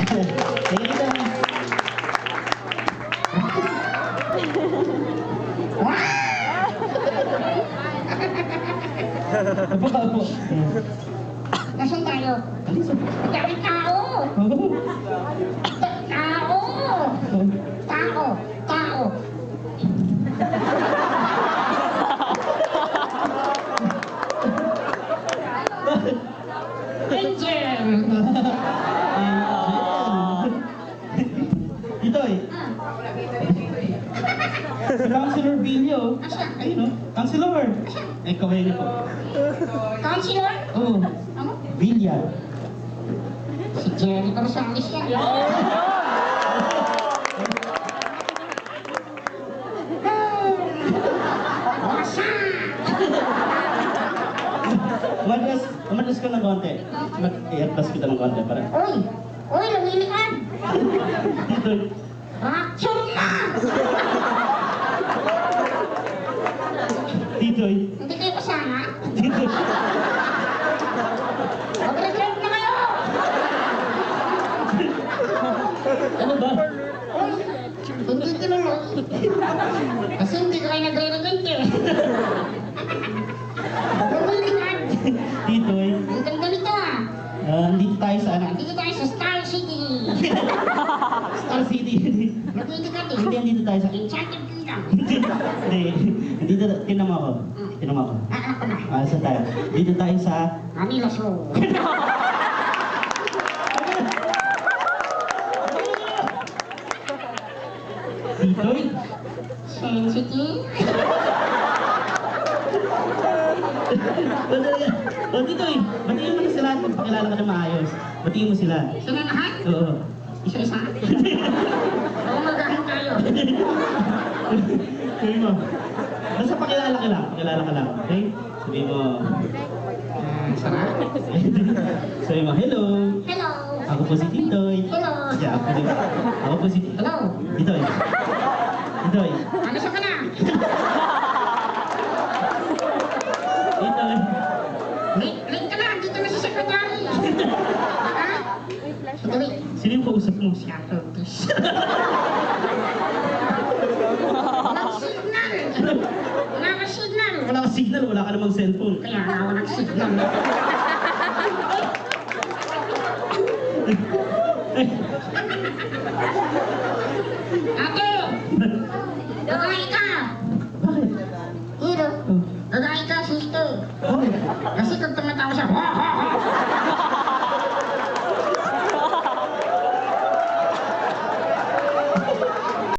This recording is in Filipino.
Sige dito. Opo, opo. Nasaan tayo? Ang daming tao! Tao! Tao! Tao! Angel! Dito eh. Si Councilor Bilio. Asa? Ayun o. Councilor. Eh, kaway niyo po. Counselor? Oo. Ano? Villar. Si Jerry Rosales yan. Umatras ka ng konti. I-atras kita ng konti para. Uy! Uy, lumilikan! Dito. Rapture na! Dito eh. Hindi kayo kasama? Dito. Mag-reserve na kayo! Ano ba? Uy! Hindi tinuloy. Kasi hindi kayo nagre-regent eh. Lumilikan! Dito eh. Ang ganda nito ah! Dito tayo sa ano? Dito tayo sa Star City! Star City. Nagdito ka Hindi, din. dito tayo sa... Enchanted Kingdom. Hindi. Dito, tinan mo ako. Tinan mo ako. Anak ko na. Saan tayo? Dito tayo sa... Manila Show. Dito eh. Sensitive. O dito eh. Batiin mo na sila at pakilala ka na maayos. Batiin mo sila. Sila lahat? Oo. Isa-isa. Oo, magahin tayo. Sabi mo. Basta pakilala ka lang. Pakilala ka lang. Okay? Sabi mo. Sarap. Sabi mo, hello. Hello. Ako po si Titoy. Hello. Yeah, ako po si Hello. Titoy. Titoy. Ano sa ka na? Titoy. Late ka na. Dito na si Secretary. Ha? Sandali. Sino yung kausap mo? Si Curtis. Walang signal. Wala ka signal. Wala ka signal, wala ka namang cellphone. Kaya nga walang signal. Ate! Gagay ka! Bakit? Hiro, Oh. gagay ka, sister. Bakit? Kasi kung tumatawa siya, ha ha ha!